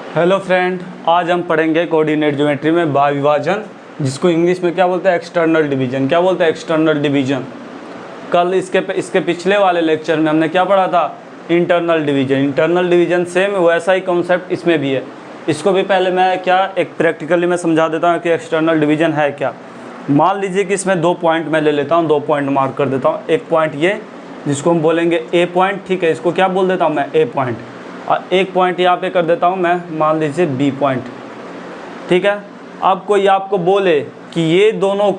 Hello friend, आज हम पढ़ेंगे कोऑर्डिनेट ज्योमेट्री में बाह्य विभाजन, जिसको इंग्लिश में क्या बोलते हैं, एक्सटर्नल डिवीजन। क्या बोलते हैं, एक्सटर्नल डिवीजन। कल इसके पिछले वाले लेक्चर में हमने क्या पढ़ा था, internal division. Internal division same वैसा ही कॉन्सेप्ट इसमें भी है। इसको भी पहले मैं एक प्रैक्टिकली मैं समझा देता हूँ कि एक्सटर्नल डिवीजन है क्या। मान लीजिए कि इसमें 2 पॉइंट मैं ले लेता हूँ, 2 पॉइंट मार्क कर देता हूँ। एक पॉइंट ये जिसको हम बोलेंगे ए पॉइंट, ठीक है, इसको क्या बोल देता हूँ मैं, ए पॉइंट। और एक पॉइंट यहाँ पे कर देता हूँ मैं, मान लीजिए बी पॉइंट, ठीक है। अब कोई आपको बोले कि ये दोनों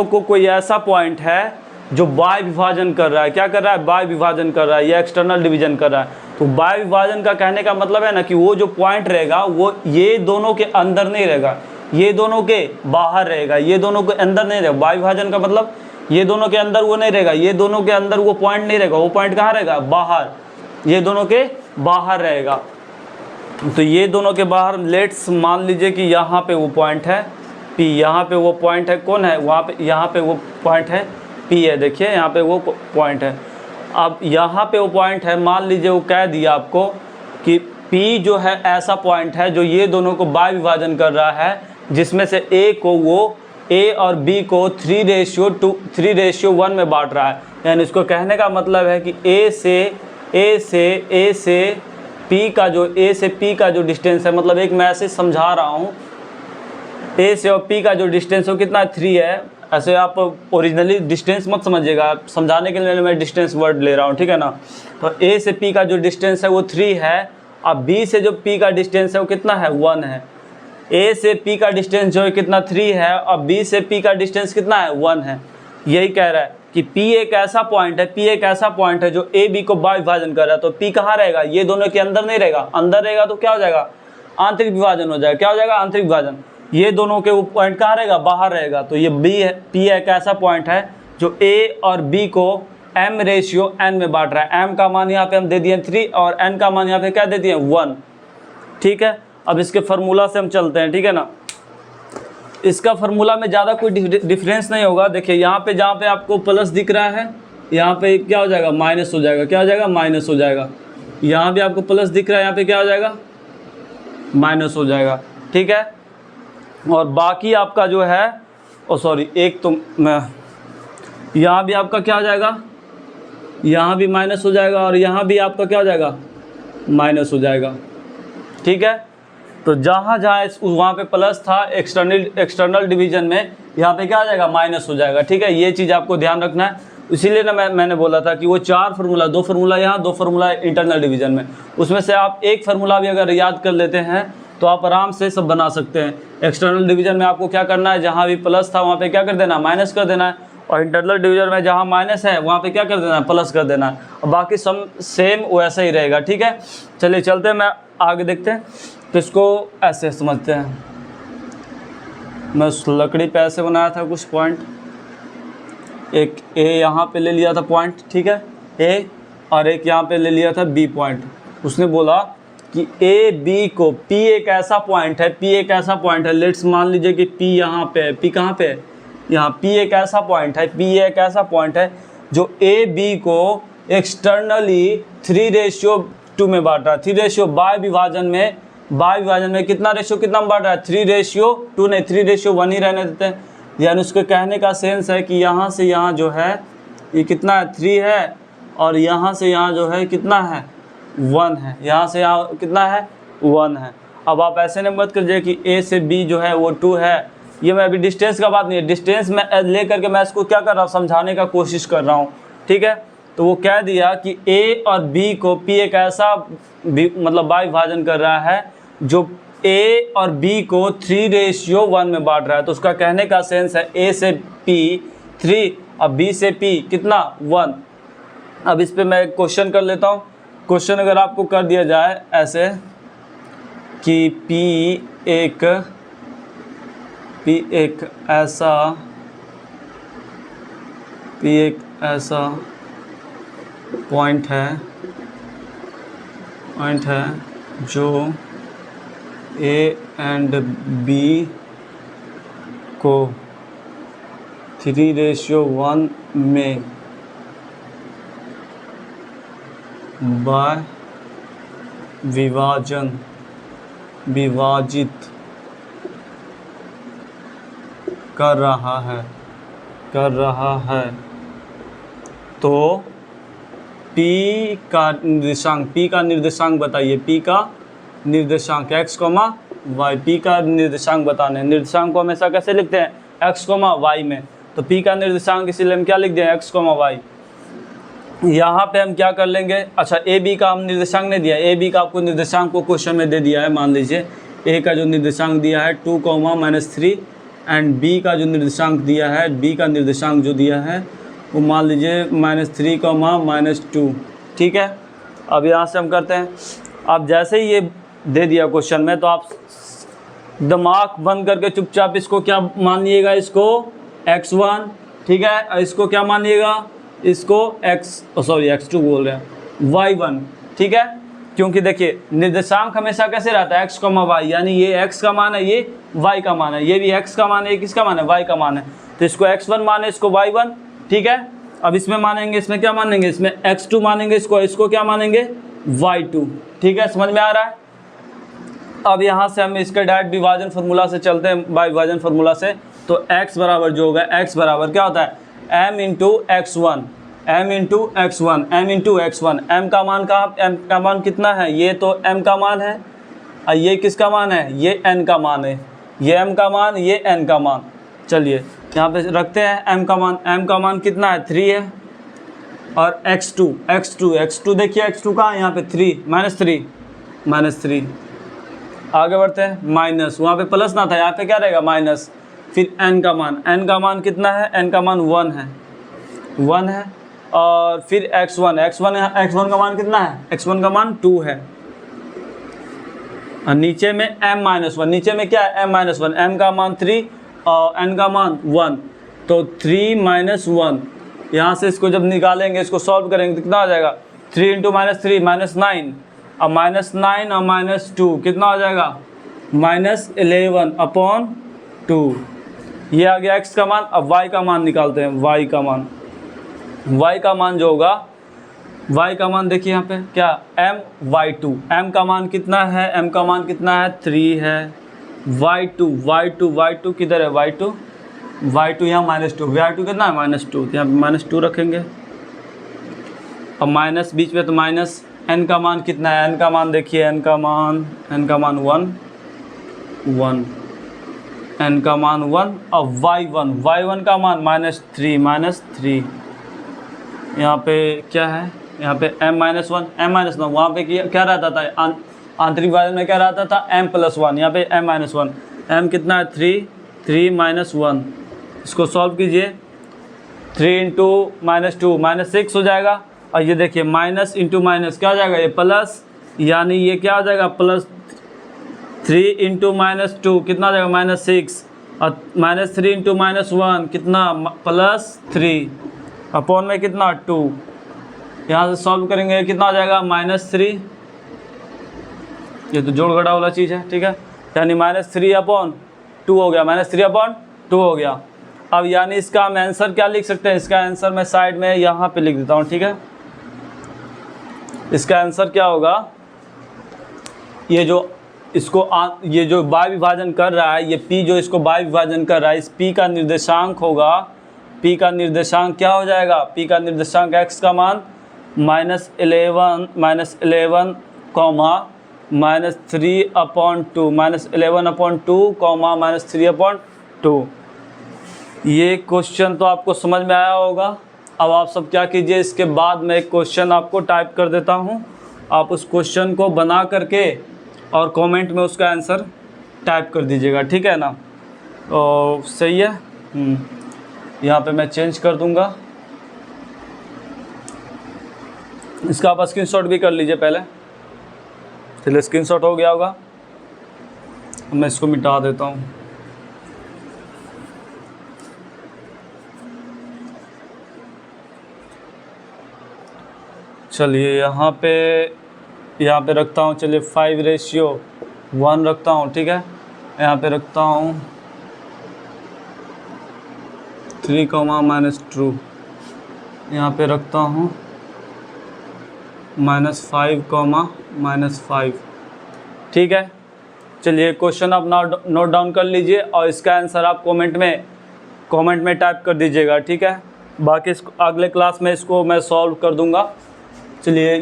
को कोई ऐसा पॉइंट है जो बाह्य विभाजन कर रहा है। क्या कर रहा है, बाह्य विभाजन कर रहा है, या एक्सटर्नल डिवीजन कर रहा है। तो बाह्य विभाजन का कहने का मतलब है ना कि वो जो पॉइंट रहेगा वो ये दोनों के अंदर नहीं रहेगा, ये दोनों के बाहर रहेगा, ये दोनों के अंदर नहीं रहेगा। बाह्य विभाजन का मतलब ये दोनों के अंदर वो नहीं रहेगा, ये दोनों के अंदर वो पॉइंट नहीं रहेगा। वो पॉइंट कहाँ रहेगा, बाहर, ये दोनों के बाहर रहेगा। तो ये दोनों के बाहर, लेट्स मान लीजिए कि यहाँ पे वो पॉइंट है P, यहाँ पे वो पॉइंट है, कौन है वहाँ पे, यहाँ पे वो पॉइंट है P है। देखिए यहाँ पे वो पॉइंट है। अब यहाँ पे वो पॉइंट है, मान लीजिए वो कह दिया आपको कि P जो है ऐसा पॉइंट है जो ये दोनों को बाह्य विभाजन कर रहा है, जिसमें से A को वो A और B को 3:1 में बांट रहा है। यानी इसको कहने का मतलब है कि A से P का जो डिस्टेंस है, मतलब एक मैं ऐसे समझा रहा हूँ, A से और P का जो डिस्टेंस है कितना, 3 है। ऐसे आप ओरिजिनली डिस्टेंस मत समझिएगा, समझाने के लिए मैं डिस्टेंस वर्ड ले रहा हूँ, ठीक है ना। तो A से P का जो डिस्टेंस है वो 3 है। अब B से जो P का डिस्टेंस है वो कितना है, 1 है। A से P का डिस्टेंस जो है कितना, 3 है, और B से P का डिस्टेंस कितना है, 1 है। यही कह रहा है कि P एक ऐसा पॉइंट है, जो A B को बाह्य विभाजन कर रहा है। तो P कहाँ रहेगा, ये दोनों के अंदर नहीं रहेगा। अंदर रहेगा तो क्या हो जाएगा, आंतरिक विभाजन हो जाएगा। क्या हो जाएगा, आंतरिक विभाजन। ये दोनों के वो पॉइंट कहाँ रहेगा, बाहर रहेगा। तो ये P एक ऐसा पॉइंट है जो A और B को m/n में बांट रहा है। m का मान यहाँ पे हम दे दिए 3 और n का मान यहाँ पे क्या दे दिए, 1, ठीक है। अब इसके फार्मूला से हम चलते हैं, ठीक है ना। इसका फार्मूला में ज़्यादा कोई डिफरेंस नहीं होगा। देखिए यहाँ पे जहाँ पे आपको प्लस दिख रहा है, यहाँ पे क्या हो जाएगा, माइनस हो जाएगा। क्या हो जाएगा, माइनस हो जाएगा। यहाँ भी आपको प्लस दिख रहा है, यहाँ पे क्या हो जाएगा, माइनस हो जाएगा, ठीक है। और बाकी आपका जो है, एक तो मैं यहाँ भी आपका क्या हो जाएगा, यहाँ भी माइनस हो जाएगा, और यहाँ भी आपका क्या हो जाएगा, माइनस हो जाएगा, ठीक है। तो जहाँ वहाँ पे प्लस था एक्सटर्नल डिवीजन में, यहाँ पे क्या आ जाएगा, माइनस हो जाएगा, ठीक है। ये चीज़ आपको ध्यान रखना है। इसीलिए ना मैंने बोला था कि वो 4 फार्मूला, 2 फार्मूला यहाँ, 2 फार्मूला इंटरनल डिवीजन में, उसमें से आप एक फार्मूला भी अगर याद कर लेते हैं तो आप आराम से सब बना सकते हैं। एक्सटर्नल डिवीजन में आपको क्या करना है, जहाँ भी प्लस था वहाँ पर क्या कर देना, माइनस कर देना है। और इंटरनल डिवीजन में जहाँ माइनस है वहाँ पे क्या कर देना है, प्लस कर देना है। और बाकी सब सेम वैसा ही रहेगा, ठीक है। चलिए चलते हैं, मैं आगे देखते हैं। तो इसको ऐसे समझते हैं। मैं उस लकड़ी पे ऐसे बनाया था कुछ पॉइंट, एक A यहाँ पे ले लिया था पॉइंट, ठीक है, A, और एक यहाँ पे ले लिया था B पॉइंट। उसने बोला कि A B को, P एक ऐसा पॉइंट है, लेट्स मान लीजिए कि P यहाँ पे है। P कहाँ पे है, यहाँ। P एक ऐसा पॉइंट है जो A B को एक्सटर्नली 3:2 में बांट रहा है। 3 बाह्य विभाजन में कितना रेशियो, कितना बांट रहा है, 3:2 नहीं, 3:1 ही रहने देते हैं। यानी उसके कहने का सेंस है कि यहाँ से यहाँ जो है ये कितना है, 3 है, और यहाँ से यहाँ जो है कितना है, 1 है। यहाँ से यहाँ कितना है, 1 है। अब आप ऐसे नहीं मत करिए कि A से B जो है वो 2 है। ये मैं अभी डिस्टेंस का बात नहीं है, डिस्टेंस में ले करके मैं इसको क्या कर रहा हूँ, समझाने का कोशिश कर रहा हूँ, ठीक है। तो वो कह दिया कि A और B को P एक ऐसा मतलब बाह्य विभाजन कर रहा है जो A और B को 3:1 में बांट रहा है। तो उसका कहने का सेंस है A से P 3 और B से P कितना, 1। अब इस पे मैं क्वेश्चन कर लेता हूँ। क्वेश्चन अगर आपको कर दिया जाए ऐसे कि P एक ऐसा पॉइंट है जो A एंड B को 3:1 में बाह्य विभाजित कर रहा है तो P का निर्देशांक बताइए। P का निर्देशांक x, y। P का निर्देशांक बताने हैं। निर्देशांक को हमेशा कैसे लिखते हैं? x, y में। तो P का निर्देशांक इसीलिए हम क्या लिख दें? x, y। यहाँ पे हम क्या कर लेंगे? अच्छा, ए बी का हम निर्देशांक नहीं दिया। ए बी का आपको निर्देशांक को क्वेश्चन में दे दिया है। मान लीजिए ए का जो निर्देशांक दिया है 2, -3 एंड बी का जो निर्देशांक दिया है, बी का निर्देशांक जो दिया है वो मान लीजिए -3, -2। ठीक है, अब यहाँ से हम करते हैं। अब जैसे ही ये दे दिया क्वेश्चन में तो आप दिमाग बंद करके चुपचाप इसको क्या मानिएगा? इसको x1। ठीक है, इसको क्या मानिएगा? इसको x2 बोल रहे हैं, y1। ठीक है, क्योंकि देखिए निर्देशांक हमेशा कैसे रहता है? x, y। यानी ये x का मान है, ये y का मान है, ये भी x का मान है, ये किसका मान है? y का मान है। तो इसको x1 माने, इसको y1। ठीक है, अब इसमें मानेंगे, इसमें क्या मानेंगे? इसमें x2 मानेंगे, इसको क्या मानेंगे? y2। ठीक है, समझ में आ रहा है? अब यहाँ से हम इसके डायरेक्ट विभाजन फार्मूला से चलते हैं, विभाजन फार्मूला से। तो x बराबर जो होगा, x बराबर क्या होता है? m इंटू x1, m का मान कितना है? ये तो m का मान है, और ये किसका मान है? ये n का मान है। ये m का मान, ये n का मान। चलिए यहाँ पे रखते हैं m का मान कितना है? 3 है। और x2 देखिए, x2 कहाँ है? यहाँ पे 3, -3। आगे बढ़ते हैं, माइनस, वहाँ पे प्लस ना था, यहाँ पे क्या रहेगा? माइनस। फिर n का मान कितना है? n का मान 1 है। और फिर x1 का मान कितना है? x1 का मान 2 है। और नीचे में m-1, नीचे में क्या है? m-1, m का मान 3 और n का मान 1, तो 3 - 1। यहाँ से इसको जब निकालेंगे, इसको सॉल्व करेंगे तो कितना हो जाएगा? 3 × -3 -9, और -9 और -2 कितना हो जाएगा? -11/2। ये आ गया x का मान। अब y का मान निकालते हैं। y का मान जो होगा, y का मान देखिए यहाँ पे क्या? my2। m का मान कितना है? m का मान कितना है? 3 है। y2 किधर है? y2 यहाँ -2, y2 कितना है? -2, तो यहाँ पे -2 रखेंगे। अब माइनस बीच में, तो माइनस। n का मान कितना है? n का मान देखिए, n का मान 1, n का मान 1। और y1 का मान -3। यहाँ पे क्या है? यहाँ पे m-1 वहाँ पे क्या रहता था? आंतरिक विभाजन में क्या रहता था? m+1। यहाँ पे m-1, m कितना है? 3 -1। इसको सॉल्व कीजिए। 3 × -2 -6 हो जाएगा। और ये देखिए, माइनस इंटू माइनस क्या हो जाएगा? ये प्लस, यानी ये क्या हो जाएगा? +3 × -2 कितना हो जाएगा? -6। और -3 × -1 कितना? +3 अपॉन में कितना? 2। यहाँ से सॉल्व करेंगे, कितना हो जाएगा? -3। ये तो जोड़ घटा वाला चीज़ है। ठीक है, यानी -3/2 हो गया, -3/2 हो गया। अब यानी इसका हम आंसर क्या लिख सकते हैं? इसका आंसर मैं साइड में यहाँ पे लिख देता हूँ। ठीक है, इसका आंसर क्या होगा? ये जो बाह्य विभाजन कर रहा है, ये P जो इसको बाह्य विभाजन कर रहा है, इस P का निर्देशांक होगा। P का निर्देशांक क्या हो जाएगा? P का निर्देशांक x का मान -11, -3/2, -3/2। ये क्वेश्चन तो आपको समझ में आया होगा। अब आप सब क्या कीजिए, इसके बाद मैं एक क्वेश्चन आपको टाइप कर देता हूँ, आप उस क्वेश्चन को बना करके और कमेंट में उसका आंसर टाइप कर दीजिएगा। ठीक है ना? तो सही है। यहाँ पे मैं चेंज कर दूँगा। इसका आप स्क्रीनशॉट भी कर लीजिए पहले। चलिए, स्क्रीनशॉट हो गया होगा। मैं इसको मिटा देता हूँ। चलिए यहाँ पे रखता हूँ। चलिए 5:1 रखता हूँ। ठीक है, यहाँ पे रखता हूँ 3, -2। यहाँ पे रखता हूँ -5, -5। ठीक है, चलिए क्वेश्चन आप नोट डाउन कर लीजिए और इसका आंसर आप कमेंट में टाइप कर दीजिएगा। ठीक है, बाकी अगले क्लास में इसको मैं सॉल्व कर दूंगा। चलिए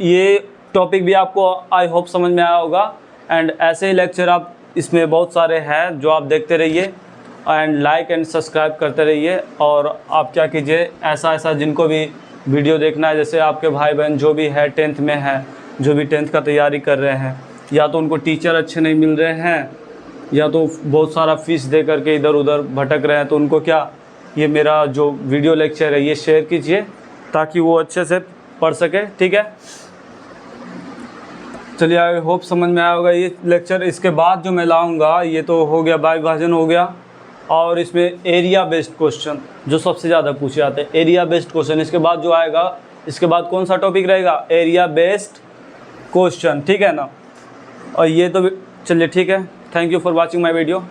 ये टॉपिक भी आपको आई होप समझ में आया होगा। एंड ऐसे ही लेक्चर आप इसमें बहुत सारे हैं जो आप देखते रहिए एंड लाइक एंड सब्सक्राइब करते रहिए। और आप क्या कीजिए, ऐसा जिनको भी वीडियो देखना है, जैसे आपके भाई बहन जो भी है 10th में है, जो भी 10th का तैयारी कर रहे हैं, या तो उनको टीचर अच्छे नहीं मिल रहे हैं या तो बहुत सारा फीस दे करके इधर उधर भटक रहे हैं, तो उनको क्या ये मेरा जो वीडियो लेक्चर है ये शेयर कीजिए ताकि वो अच्छे से पढ़ सके। ठीक है, चलिए आई होप समझ में आया होगा ये लेक्चर। इसके बाद जो मैं लाऊंगा ये तो हो गया बाय विभाजन हो गया, और इसमें एरिया बेस्ड क्वेश्चन जो सबसे ज़्यादा पूछे जाते हैं, एरिया बेस्ड क्वेश्चन। इसके बाद जो आएगा, इसके बाद कौन सा टॉपिक रहेगा, एरिया बेस्ड क्वेश्चन। ठीक है ना, और ये तो चलिए ठीक है, thank you for watching my video.